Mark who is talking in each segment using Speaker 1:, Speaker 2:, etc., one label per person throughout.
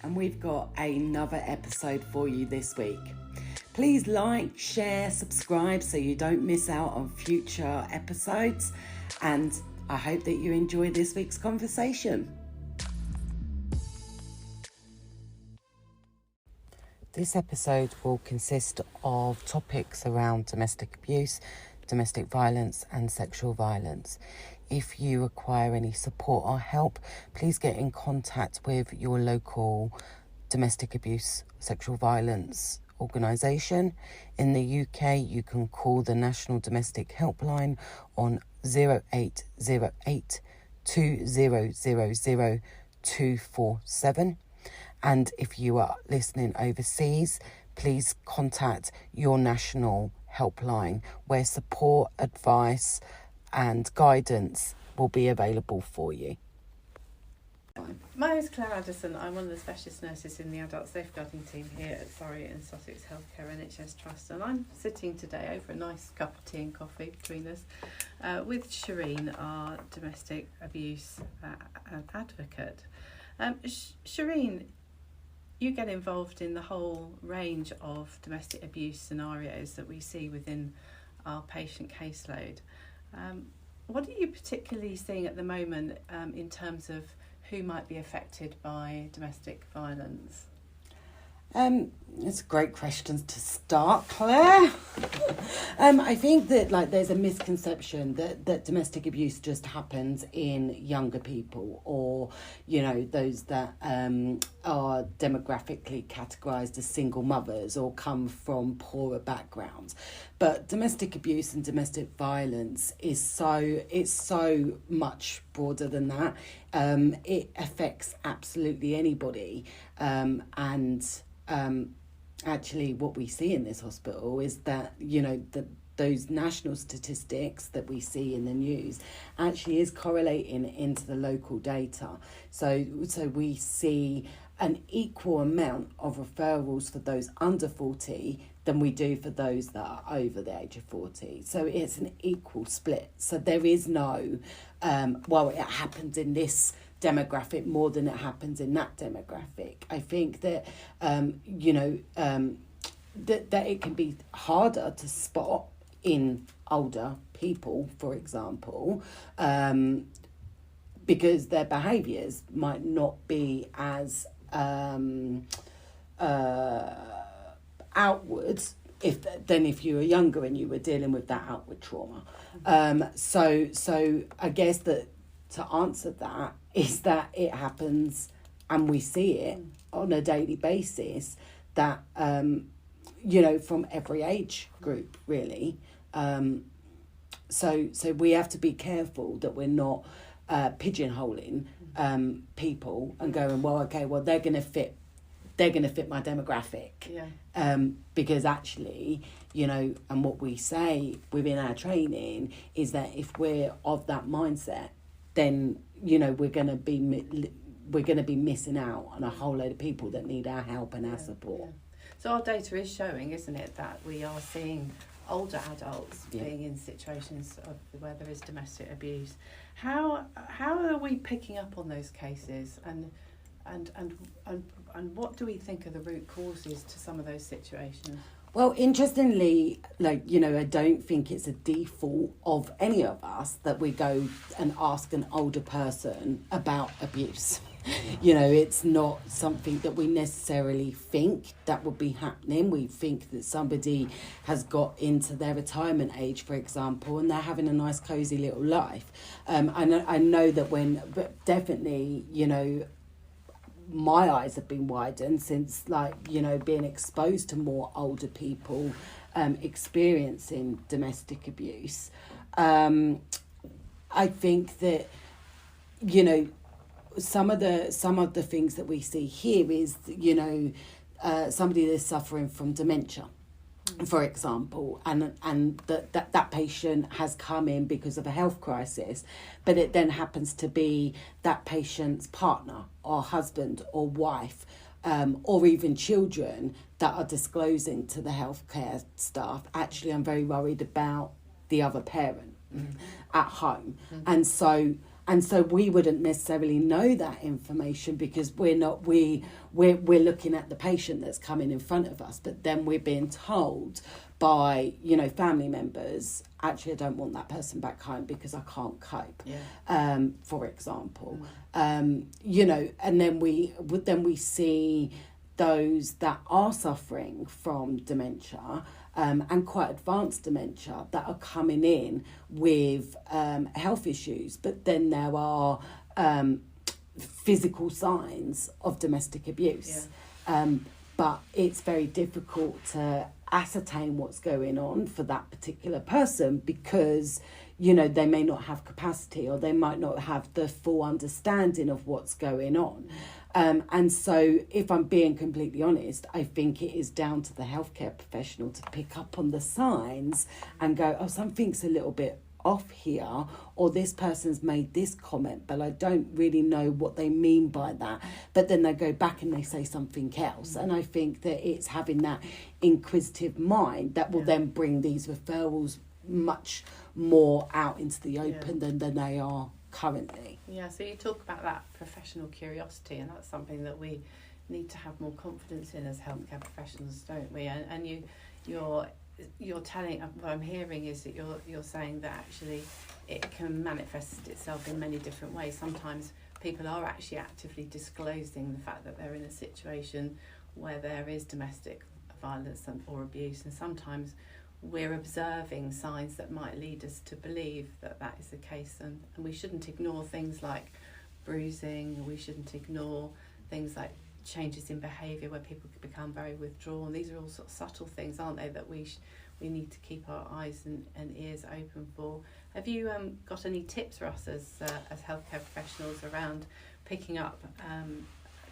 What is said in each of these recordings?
Speaker 1: and we've got another episode for you this week. Please like, share, subscribe so you don't miss out on future episodes, and I hope that you enjoy this week's conversation. This episode will consist of topics around domestic abuse, domestic violence and sexual violence. If you require any support or help, please get in contact with your local domestic abuse, sexual violence organisation. In the UK, you can call the National Domestic Helpline on 0808 2000 247. And if you are listening overseas, please contact your national helpline where support, advice and guidance will be available for you.
Speaker 2: My name is Clare Addison. I'm one of the specialist nurses in the adult safeguarding team here at Surrey and Sussex Healthcare NHS Trust, and I'm sitting today over a nice cup of tea and coffee between us with Shireen, our domestic abuse advocate. Shireen, you get involved in the whole range of domestic abuse scenarios that we see within our patient caseload. What are you particularly seeing at the moment in terms of who might be affected by domestic violence?
Speaker 1: It's a great question to start, Claire. I think that there's a misconception that domestic abuse just happens in younger people, or those that are demographically categorised as single mothers or come from poorer backgrounds. But domestic abuse and domestic violence is so much broader than that. It affects absolutely anybody, actually what we see in this hospital is that those national statistics that we see in the news actually is correlating into the local data. So we see an equal amount of referrals for those under 40 than we do for those that are over the age of 40. So it's an equal split. So there is no, it happens in this demographic more than it happens in that demographic. I think that, that it can be harder to spot in older people, for example, because their behaviours might not be as outwards than if you were younger and you were dealing with that outward trauma. So I guess that to answer that is that it happens and we see it on a daily basis, that from every age group really. So we have to be careful that we're not pigeonholing people and going, they're going to fit my demographic. Because actually, and what we say within our training is that if we're of that mindset, then we're going to be missing out on a whole load of people that need our help and our support.
Speaker 2: So our data is showing, isn't it, that we are seeing older adults being in situations where there is domestic abuse. How are we picking up on those cases, and what do we think are the root causes to some of those situations?
Speaker 1: Well, interestingly, I don't think it's a default of any of us that we go and ask an older person about abuse. It's not something that we necessarily think that would be happening. We think that somebody has got into their retirement age, for example, and they're having a nice, cosy little life. I know that but definitely, my eyes have been widened since being exposed to more older people experiencing domestic abuse. I think that some of the things that we see here is somebody that's suffering from dementia, for example, and that patient has come in because of a health crisis, but it then happens to be that patient's partner or husband or wife, or even children that are disclosing to the healthcare staff, actually, I'm very worried about the other parent at home. And so And so we wouldn't necessarily know that information because we're looking at the patient that's coming in front of us, but then we're being told by, you know, family members, actually I don't want that person back home because I can't cope, for example. You know, and then we see those that are suffering from dementia, and quite advanced dementia, that are coming in with health issues, but then there are physical signs of domestic abuse. But it's very difficult to ascertain what's going on for that particular person because, you know, they may not have capacity or they might not have the full understanding of what's going on. And so if I'm being completely honest, I think it is down to the healthcare professional to pick up on the signs and go, oh, something's a little bit off here, or this person's made this comment, but I don't really know what they mean by that. But then they go back and they say something else. And I think that it's having that inquisitive mind that will then bring these referrals much more out into the open than they are currently.
Speaker 2: Yeah, so you talk about that professional curiosity, and that's something that we need to have more confidence in as healthcare professionals, don't we? And you're telling, what I'm hearing is that you're saying that actually it can manifest itself in many different ways. Sometimes people are actually actively disclosing the fact that they're in a situation where there is domestic violence or abuse, and sometimes we're observing signs that might lead us to believe that that is the case, and we shouldn't ignore things like bruising, we shouldn't ignore things like changes in behaviour where people could become very withdrawn. These are all sort of subtle things, aren't they, that we need to keep our eyes and ears open for. Have you got any tips for us as healthcare professionals around picking up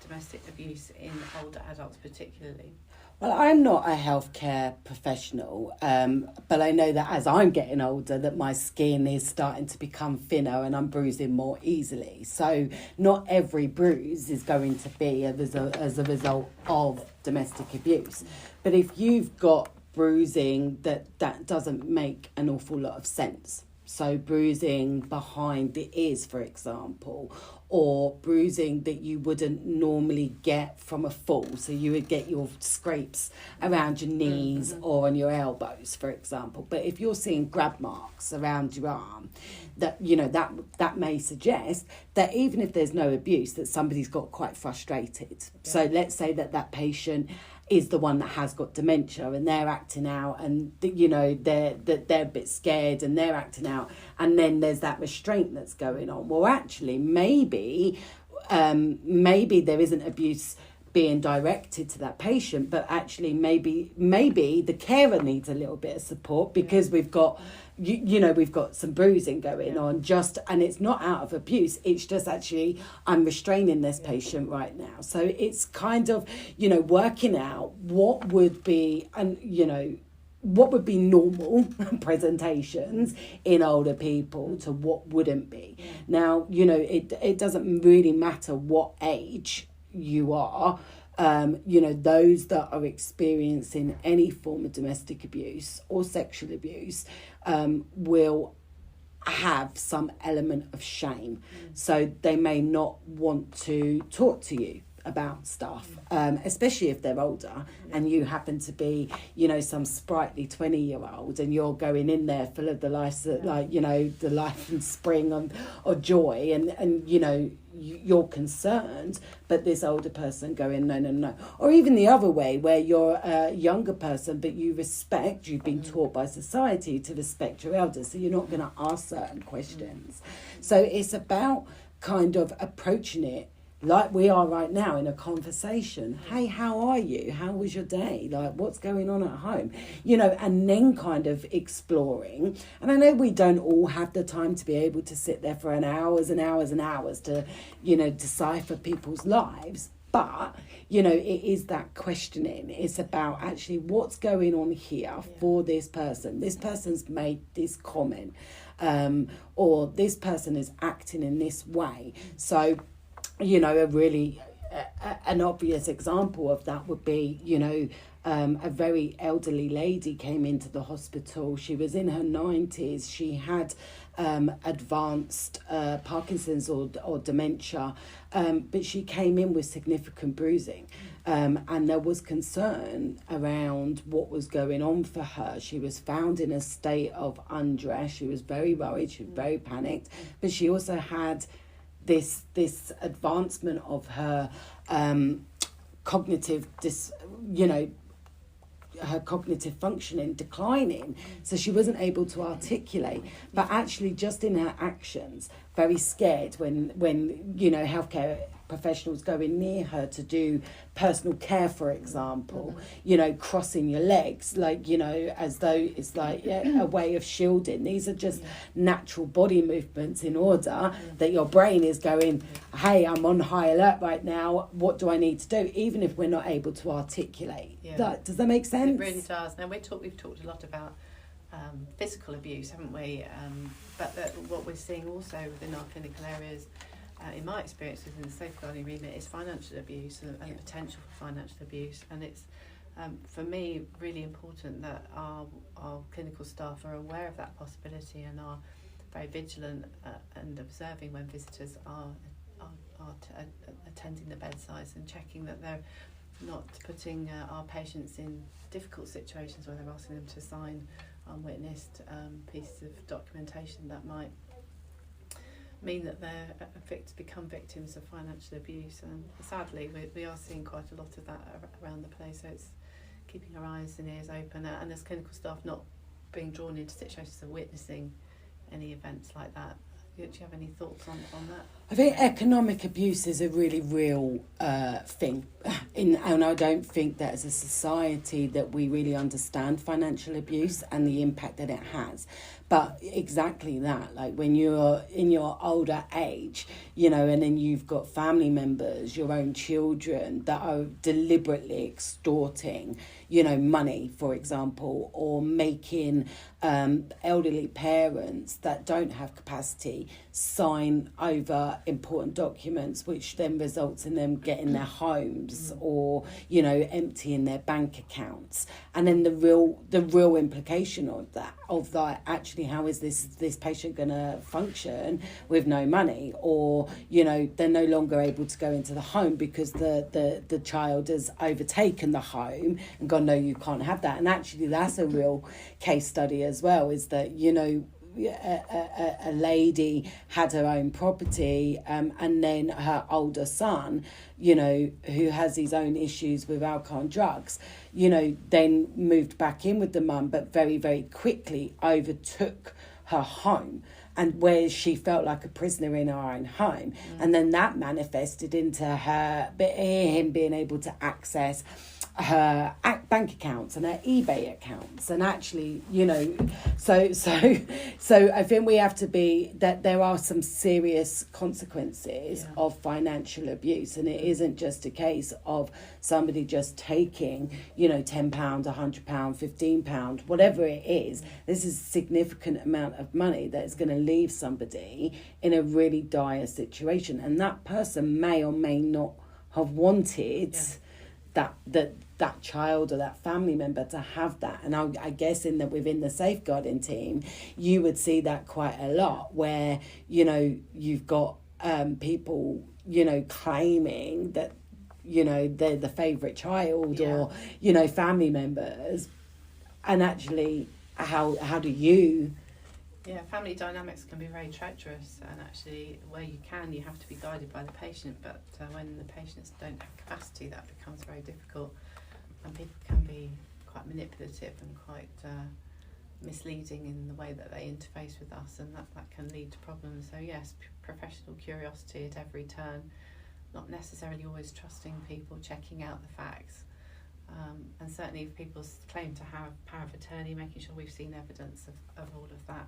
Speaker 2: domestic abuse in older adults particularly?
Speaker 1: Well, I'm not a healthcare professional, but I know that as I'm getting older that my skin is starting to become thinner and I'm bruising more easily. So not every bruise is going to be as a result of domestic abuse. But if you've got bruising that doesn't make an awful lot of sense, so bruising behind the ears, for example, or bruising that you wouldn't normally get from a fall. So you would get your scrapes around your knees or on your elbows, for example. But if you're seeing grab marks around your arm, that, you know, that may suggest that even if there's no abuse, that somebody's got quite frustrated. Yeah. So let's say that patient is the one that has got dementia and they're acting out, and you know they're a bit scared and they're acting out, and then there's that restraint that's going on. Well, actually, maybe there isn't abuse being directed to that patient, but actually maybe the carer needs a little bit of support because we've got we've got some bruising going on, and it's not out of abuse, it's just actually I'm restraining this patient right now. So it's kind of, working out what would be, what would be normal presentations in older people to what wouldn't be. Now, it doesn't really matter what age you are. Those that are experiencing any form of domestic abuse or sexual abuse will have some element of shame. So they may not want to talk to you about stuff, especially if they're older and you happen to be, some sprightly 20-year-old and you're going in there full of the life, the life and spring or joy, and you're concerned, but this older person going, no. Or even the other way, where you're a younger person, but you've been taught by society to respect your elders, so you're not going to ask certain questions. So it's about kind of approaching it like we are right now in a conversation. Hey, how are you? How was your day? Like, what's going on at home? And then kind of exploring. And I know we don't all have the time to be able to sit there for hours and hours and hours to, decipher people's lives. But, it is that questioning. It's about actually what's going on here for this person. This person's made this comment, or this person is acting in this way. So, an obvious example of that would be, a very elderly lady came into the hospital. She was in her 90s. She had advanced Parkinson's or dementia, but she came in with significant bruising. And there was concern around what was going on for her. She was found in a state of undress. She was very worried. She was very panicked. But she also had this advancement of her cognitive her cognitive functioning declining, so she wasn't able to articulate, but actually just in her actions very scared when healthcare professionals going near her to do personal care, for example, crossing your legs, as though it's a way of shielding. These are just natural body movements in order that your brain is going, hey, I'm on high alert right now, what do I need to do, even if we're not able to articulate. Does that make sense?
Speaker 2: It really does. Now we've talked a lot about physical abuse, haven't we? But what we're seeing also within our clinical areas, in my experience within the safeguarding remit, is financial abuse and the potential for financial abuse. And it's, for me, really important that our clinical staff are aware of that possibility and are very vigilant and observing when visitors are attending the bedsides and checking that they're not putting our patients in difficult situations where they're asking them to sign unwitnessed pieces of documentation that might mean that they're become victims of financial abuse. And sadly we are seeing quite a lot of that around the place, so it's keeping our eyes and ears open, and as clinical staff not being drawn into situations of witnessing any events like that. Do you have any thoughts on that?
Speaker 1: I think economic abuse is a really real thing, and I don't think that as a society that we really understand financial abuse and the impact that it has. But exactly that, like when you're in your older age, and then you've got family members, your own children that are deliberately extorting, money, for example, or making elderly parents that don't have capacity sign over important documents, which then results in them getting their homes or emptying their bank accounts. And then the real implication of that actually, how is this patient going to function with no money, or they're no longer able to go into the home because the child has overtaken the home and gone, no, you can't have that. And actually that's a real case study as well, is that a lady had her own property, and then her older son, who has his own issues with alcohol and drugs, then moved back in with the mum, but very, very quickly overtook her home, and where she felt like a prisoner in her own home. And then that manifested into him being able to access her bank accounts and her eBay accounts, and actually, so I think we have to be that there are some serious consequences of financial abuse, and it isn't just a case of somebody just taking, £10, £100, £15, whatever it is. This is a significant amount of money that is going to leave somebody in a really dire situation, and that person may or may not have wanted that child or that family member to have that. And I guess within the safeguarding team, you would see that quite a lot, where you've got people claiming that they're the favourite child, or family members, and actually how do you...
Speaker 2: family dynamics can be very treacherous, and actually where you have to be guided by the patient, but when the patients don't have capacity, that becomes very difficult, and people can be quite manipulative and quite misleading in the way that they interface with us, and that can lead to problems. So yes, professional curiosity at every turn, not necessarily always trusting people, checking out the facts, and certainly if people claim to have power of attorney, making sure we've seen evidence of all of that.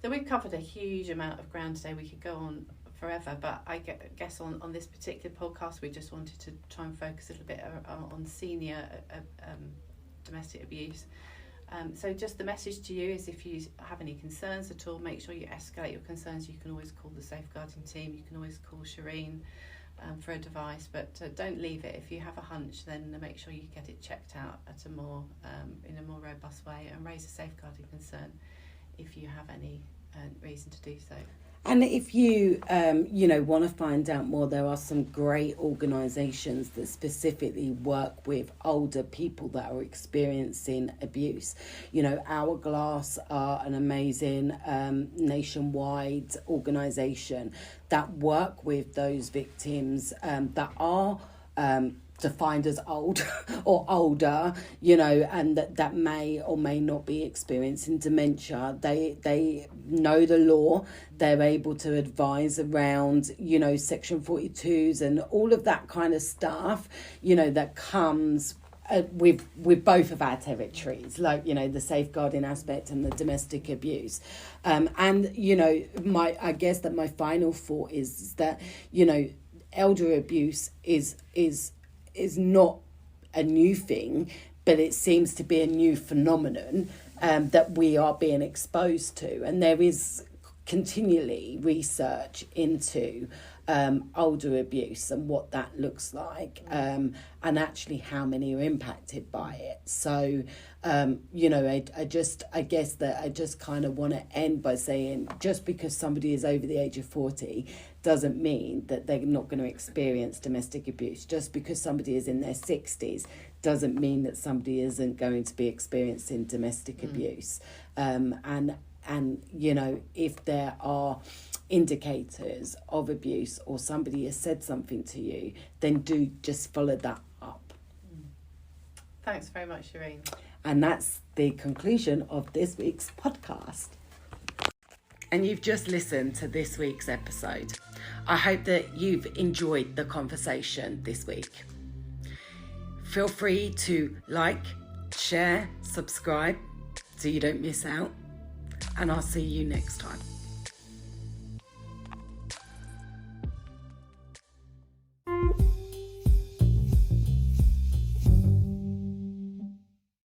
Speaker 2: So we've covered a huge amount of ground today. We could go on forever, but I guess on this particular podcast, we just wanted to try and focus a little bit on senior domestic abuse. So just the message to you is, if you have any concerns at all, make sure you escalate your concerns. You can always call the safeguarding team. You can always call Shireen for advice, but don't leave it. If you have a hunch, then make sure you get it checked out at in a more robust way, and raise a safeguarding concern if you have any reason to do so.
Speaker 1: And if you, want to find out more, there are some great organisations that specifically work with older people that are experiencing abuse. Hourglass are an amazing nationwide organisation that work with those victims that are defined as old or older, and that may or may not be experiencing dementia. They know the law. They're able to advise around, Section 42s and all of that kind of stuff, that comes with both of our territories, like, the safeguarding aspect and the domestic abuse. I guess that my final thought is that, elder abuse is not a new thing, but it seems to be a new phenomenon that we are being exposed to. And there is continually research into older abuse and what that looks like, and actually how many are impacted by it. So, I just kind of want to end by saying, just because somebody is over the age of 40 doesn't mean that they're not going to experience domestic abuse. Just because somebody is in their 60s doesn't mean that somebody isn't going to be experiencing domestic abuse. And if there are indicators of abuse or somebody has said something to you, then do just follow that up.
Speaker 2: Thanks very much, Shireen.
Speaker 1: And that's the conclusion of this week's podcast. And you've just listened to this week's episode. I hope that you've enjoyed the conversation this week. Feel free to like, share, subscribe so you don't miss out. And I'll see you next time.